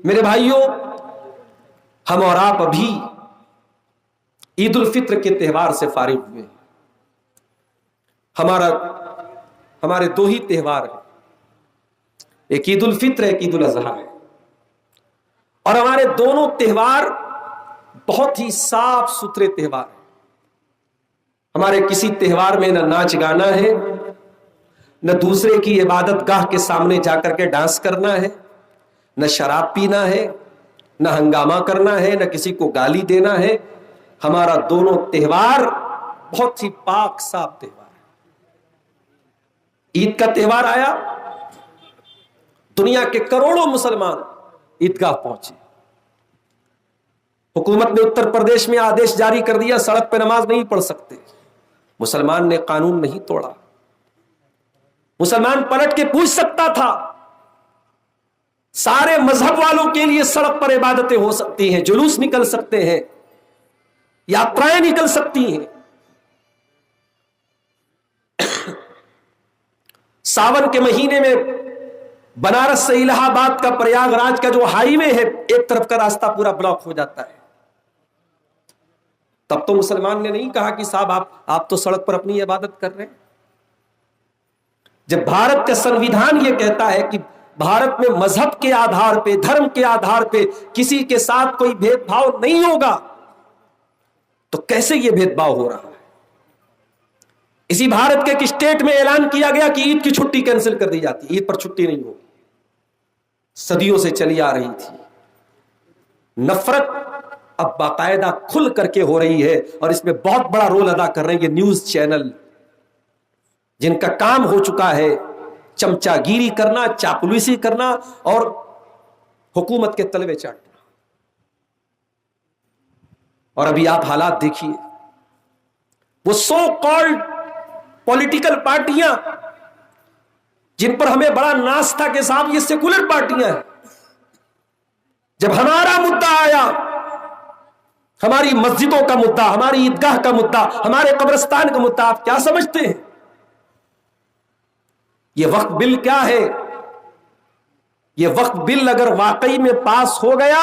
میرے بھائیوں، ہم اور آپ ابھی عید الفطر کے تہوار سے فارغ ہوئے ہیں۔ ہمارے دو ہی تہوار ہیں، ایک عید الفطر ہے، ایک عید الاضحیٰ ہے، اور ہمارے دونوں تہوار بہت ہی صاف ستھرے تہوار ہیں۔ ہمارے کسی تہوار میں نہ ناچ گانا ہے، نہ دوسرے کی عبادت گاہ کے سامنے جا کر کے ڈانس کرنا ہے، نہ شراب پینا ہے، نہ ہنگامہ کرنا ہے، نہ کسی کو گالی دینا ہے۔ ہمارا دونوں تہوار بہت ہی پاک صاف تہوار ہے۔ عید کا تہوار آیا، دنیا کے کروڑوں مسلمان عیدگاہ پہنچے۔ حکومت نے اتر پردیش میں آدیش جاری کر دیا، سڑک پہ نماز نہیں پڑھ سکتے۔ مسلمان نے قانون نہیں توڑا، مسلمان پلٹ کے پوچھ سکتا تھا۔ سارے مذہب والوں کے لیے سڑک پر عبادتیں ہو سکتی ہیں، جلوس نکل سکتے ہیں، یاترائیں نکل سکتی ہیں۔ ساون کے مہینے میں بنارس سے الہ آباد کا پریاگ راج کا جو ہائی وے ہے، ایک طرف کا راستہ پورا بلاک ہو جاتا ہے۔ تب تو مسلمان نے نہیں کہا کہ صاحب آپ تو سڑک پر اپنی عبادت کر رہے ہیں۔ جب بھارت کا سنویدھان یہ کہتا ہے کہ بھارت میں مذہب کے آدھار پہ، دھرم کے آدھار پہ کسی کے ساتھ کوئی بھید بھاؤ نہیں ہوگا، تو کیسے یہ بھید بھاؤ ہو رہا ہے؟ اسی بھارت کے ایک اسٹیٹ میں اعلان کیا گیا کہ عید کی چھٹی کینسل کر دی جاتی، عید پر چھٹی نہیں ہوگی۔ صدیوں سے چلی آ رہی تھی نفرت، اب باقاعدہ کھل کر کے ہو رہی ہے، اور اس میں بہت بڑا رول ادا کر رہے ہیں یہ نیوز چینل، جن کا کام ہو چکا ہے چمچا گیری کرنا، چاپلوسی کرنا اور حکومت کے تلوے چاٹنا۔ اور ابھی آپ حالات دیکھیے، وہ سو کالڈ پولیٹیکل پارٹیاں جن پر ہمیں بڑا ناز تھا کہ صاحب یہ سیکولر پارٹیاں ہیں، جب ہمارا مدعا آیا، ہماری مسجدوں کا مدعا، ہماری عیدگاہ کا مدعا، ہمارے قبرستان کا مدعا، آپ کیا سمجھتے ہیں یہ وقت بل کیا ہے؟ یہ وقت بل اگر واقعی میں پاس ہو گیا،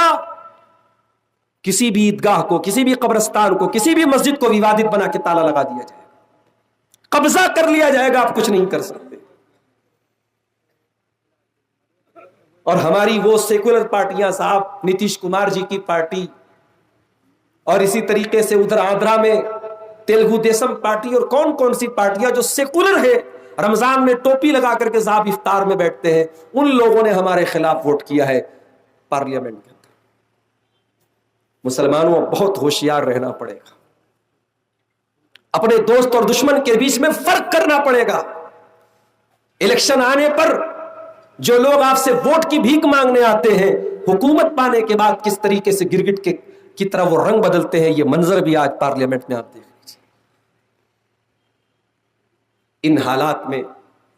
کسی بھی عیدگاہ کو، کسی بھی قبرستان کو، کسی بھی مسجد کو ووادت بنا کے تالا لگا دیا جائے گا، قبضہ کر لیا جائے گا، آپ کچھ نہیں کر سکتے۔ اور ہماری وہ سیکولر پارٹیاں، صاحب نتیش کمار جی کی پارٹی، اور اسی طریقے سے ادھر آندھرا میں تیلگو دیسم پارٹی، اور کون کون سی پارٹیاں جو سیکولر ہے، رمضان میں ٹوپی لگا کر کے صاحب افطار میں بیٹھتے ہیں، ان لوگوں نے ہمارے خلاف ووٹ کیا ہے پارلیمنٹ کے اندر۔ مسلمانوں بہت ہوشیار رہنا پڑے گا، اپنے دوست اور دشمن کے بیچ میں فرق کرنا پڑے گا۔ الیکشن آنے پر جو لوگ آپ سے ووٹ کی بھیک مانگنے آتے ہیں، حکومت پانے کے بعد کس طریقے سے گرگٹ کی طرح وہ رنگ بدلتے ہیں، یہ منظر بھی آج پارلیمنٹ میں آپ دیکھ لیجیے۔ ان حالات میں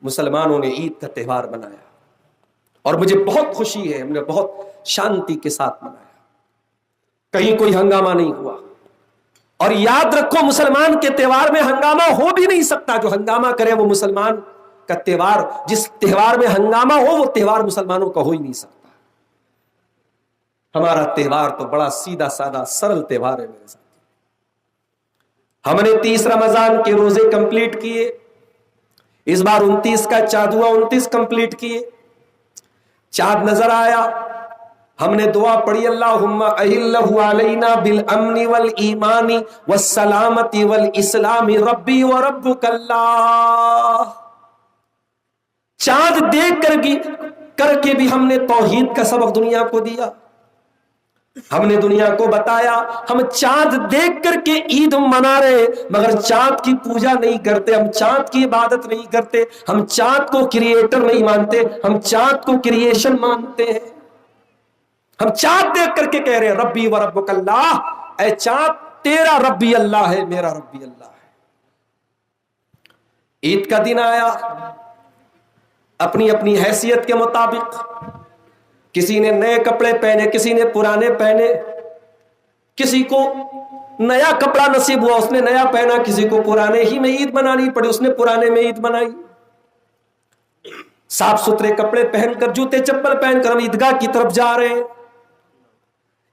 مسلمانوں نے عید کا تہوار منایا، اور مجھے بہت خوشی ہے، ہم نے بہت شانتی کے ساتھ منایا، کہیں کوئی ہنگامہ نہیں ہوا۔ اور یاد رکھو، مسلمان کے تہوار میں ہنگامہ ہو بھی نہیں سکتا، جو ہنگامہ کرے وہ مسلمان کا تہوار، جس تہوار میں ہنگامہ ہو وہ تہوار مسلمانوں کا ہو ہی نہیں سکتا۔ ہمارا تہوار تو بڑا سیدھا سادہ سرل تہوار ہے میرے ساتھ۔ ہم نے 30 رمضان کے روزے کمپلیٹ کیے، اس بار 29 کا چاندوا 29 کمپلیٹ کیے۔ چاند نظر آیا، ہم نے دعا پڑھی، اللہم اہلہ علینا بالامن والایمان والسلامت والاسلام ربی وربک اللہ۔ چاند دیکھ کر کے بھی ہم نے توحید کا سبق دنیا کو دیا، ہم نے دنیا کو بتایا ہم چاند دیکھ کر کے عید منا رہے ہیں، مگر چاند کی پوجا نہیں کرتے، ہم چاند کی عبادت نہیں کرتے، ہم چاند کو کریٹر نہیں مانتے، ہم چاند کو کریشن مانتے ہیں۔ ہم چاند دیکھ کر کے کہہ رہے ہیں ربی و ربک اللہ، اے چاند تیرا ربی اللہ ہے، میرا ربی اللہ ہے۔ عید کا دن آیا، اپنی اپنی حیثیت کے مطابق کسی نے نئے کپڑے پہنے، کسی نے پرانے پہنے، کسی کو نیا کپڑا نصیب ہوا اس نے نیا پہنا، کسی کو پرانے ہی میں عید منانی پڑی اس نے پرانے میں عید منائی۔ صاف ستھرے کپڑے پہن کر، جوتے چپل پہن کر ہم عیدگاہ کی طرف جا رہے ہیں،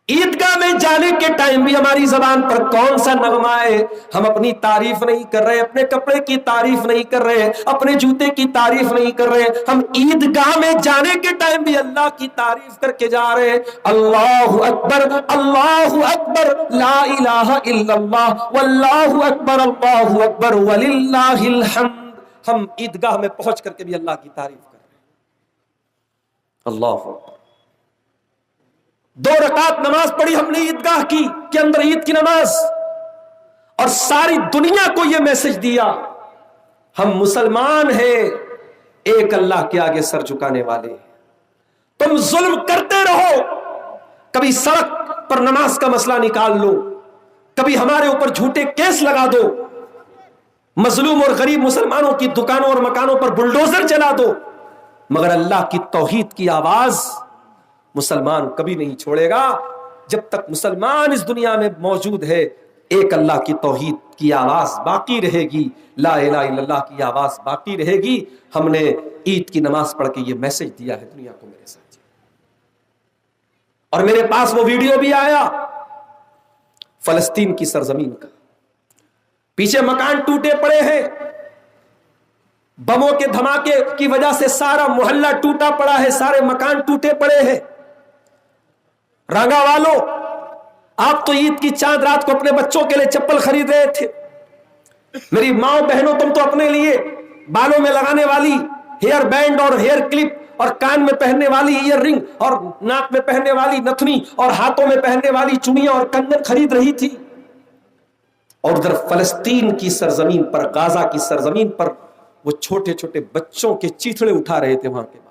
عیدگاہ میں جانے کے ٹائم بھی ہماری زبان پر کون سا نغمہ ہے؟ ہم اپنی تعریف نہیں کر رہے، اپنے کپڑے کی تعریف نہیں کر رہے، اپنے جوتے کی تعریف نہیں کر رہے، ہم عیدگاہ میں جانے کے ٹائم بھی اللہ کی تعریف کر کے جا رہے ہیں۔ اللہ اکبر، اللہ اکبر، لا الہ الا اللہ، واللہ اکبر، اللہ اکبر وللہ الحمد۔ ہم عیدگاہ میں پہنچ کر کے بھی اللہ کی تعریف کر رہے ہیں۔ اللہ اکبر۔ 2 رکعت نماز پڑھی ہم نے عیدگاہ کی کے اندر، عید کی نماز، اور ساری دنیا کو یہ میسج دیا ہم مسلمان ہیں، ایک اللہ کے آگے سر جھکانے والے ہیں۔ تم ظلم کرتے رہو، کبھی سڑک پر نماز کا مسئلہ نکال لو، کبھی ہمارے اوپر جھوٹے کیس لگا دو، مظلوم اور غریب مسلمانوں کی دکانوں اور مکانوں پر بلڈوزر چلا دو، مگر اللہ کی توحید کی آواز مسلمان کبھی نہیں چھوڑے گا۔ جب تک مسلمان اس دنیا میں موجود ہے، ایک اللہ کی توحید کی آواز باقی رہے گی، لا الہ الا اللہ کی آواز باقی رہے گی۔ ہم نے عید کی نماز پڑھ کے یہ میسج دیا ہے دنیا کو میرے ساتھ، اور میرے پاس وہ ویڈیو بھی آیا فلسطین کی سرزمین کا، پیچھے مکان ٹوٹے پڑے ہیں، بموں کے دھماکے کی وجہ سے سارا محلہ ٹوٹا پڑا ہے، سارے مکان ٹوٹے پڑے ہیں۔ رانگا والوں، آپ تو عید کی چاند رات کو اپنے بچوں کے لیے چپل خرید رہے تھے، میری ماں بہنوں تم تو اپنے لیے بالوں میں لگانے والی ہیئر بینڈ اور ہیئر کلپ اور کان میں پہننے والی ایئر رنگ اور ناک میں پہننے والی نتھنی اور ہاتھوں میں پہننے والی چوڑیاں اور کنگن خرید رہی تھی، اور ادھر فلسطین کی سرزمین پر، غازہ کی سرزمین پر وہ چھوٹے چھوٹے بچوں کے چیتھڑے اٹھا رہے تھے وہاں کے بابا۔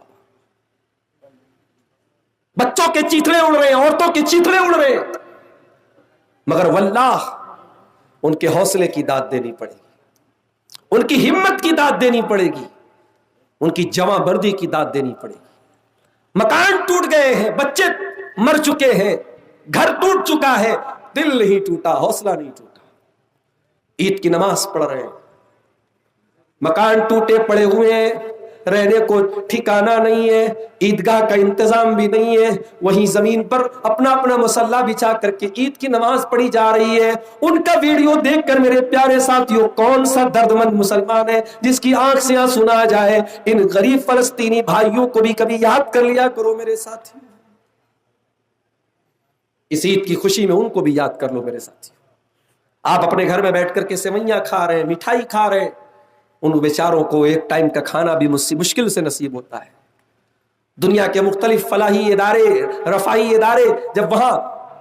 بچوں کے چیتھڑے اڑ رہے ہیں، عورتوں کے چیتھڑے اڑ رہے ہیں، مگر واللہ ان کے حوصلے کی داد دینی پڑے گی، ان کی ہمت کی داد دینی پڑے گی، ان کی جواں بردی کی داد دینی پڑے گی۔ مکان ٹوٹ گئے ہیں، بچے مر چکے ہیں، گھر ٹوٹ چکا ہے، دل نہیں ٹوٹا، حوصلہ نہیں ٹوٹا۔ عید کی نماز پڑھ رہے ہیں، مکان ٹوٹے پڑے ہوئے ہیں، رہنے کو ٹھکانہ نہیں ہے، عیدگاہ کا انتظام بھی نہیں ہے، وہیں زمین پر اپنا اپنا مصلی بچھا کر کے عید کی نماز پڑھی جا رہی ہے۔ ان کا ویڈیو دیکھ کر میرے پیارے ساتھیوں، کون سا درد مند مسلمان ہے جس کی آنکھ سے آنسو نہ جائے؟ ان غریب فلسطینی بھائیوں کو بھی کبھی یاد کر لیا کرو میرے ساتھی، اس عید کی خوشی میں ان کو بھی یاد کر لو میرے ساتھی۔ آپ اپنے گھر میں بیٹھ کر کے سوئیاں کھا رہے ہیں، مٹھائی کھا رہے ہیں، ان بیچاروں کو ایک ٹائم کا کھانا بھی مشکل سے نصیب ہوتا ہے۔ دنیا کے مختلف فلاحی ادارے، رفاہی ادارے جب وہاں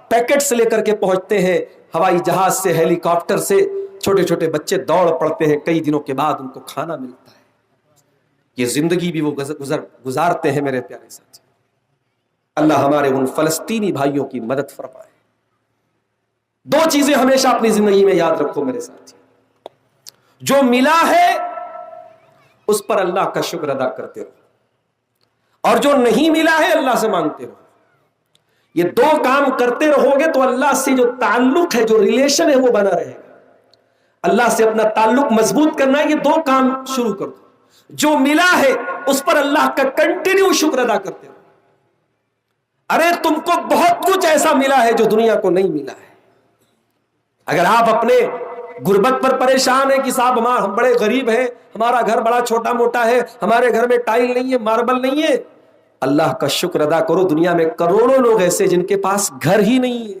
پیکٹس لے کر کے پہنچتے ہیں، ہوائی جہاز سے، ہیلی کاپٹر سے، چھوٹے چھوٹے بچے دوڑ پڑتے ہیں، کئی دنوں کے بعد ان کو کھانا ملتا ہے۔ یہ زندگی بھی وہ گزارتے ہیں میرے پیارے ساتھی۔ اللہ ہمارے ان فلسطینی بھائیوں کی مدد فرمائے۔ 2 چیزیں ہمیشہ اپنی زندگی میں یاد رکھو میرے ساتھی، جو ملا ہے اس پر اللہ کا شکر ادا کرتے رہو، اور جو نہیں ملا ہے اللہ سے مانگتے رہو۔ یہ 2 کام کرتے رہو گے تو اللہ سے جو تعلق ہے، جو ریلیشن ہے، وہ بنا رہے گا۔ اللہ سے اپنا تعلق مضبوط کرنا ہے، یہ 2 کام شروع کر دو۔ جو ملا ہے اس پر اللہ کا کنٹینیو شکر ادا کرتے رہو۔ ارے تم کو بہت کچھ ایسا ملا ہے جو دنیا کو نہیں ملا ہے۔ اگر آپ اپنے غربت پر پریشان ہے کہ صاحب ہم بڑے غریب ہیں، ہمارا گھر بڑا چھوٹا موٹا ہے، ہمارے گھر میں ٹائل نہیں ہے، ماربل نہیں ہے، اللہ کا شکر ادا کرو، دنیا میں کروڑوں لوگ ایسے جن کے پاس گھر ہی نہیں ہے۔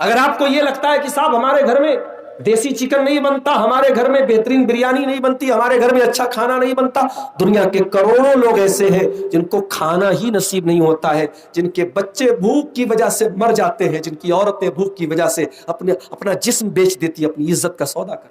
اگر آپ کو یہ لگتا ہے کہ صاحب ہمارے گھر میں دیسی چکن نہیں بنتا، ہمارے گھر میں بہترین بریانی نہیں بنتی، ہمارے گھر میں اچھا کھانا نہیں بنتا، دنیا کے کروڑوں لوگ ایسے ہیں جن کو کھانا ہی نصیب نہیں ہوتا ہے، جن کے بچے بھوک کی وجہ سے مر جاتے ہیں، جن کی عورتیں بھوک کی وجہ سے اپنا جسم بیچ دیتی، اپنی عزت کا سودا کر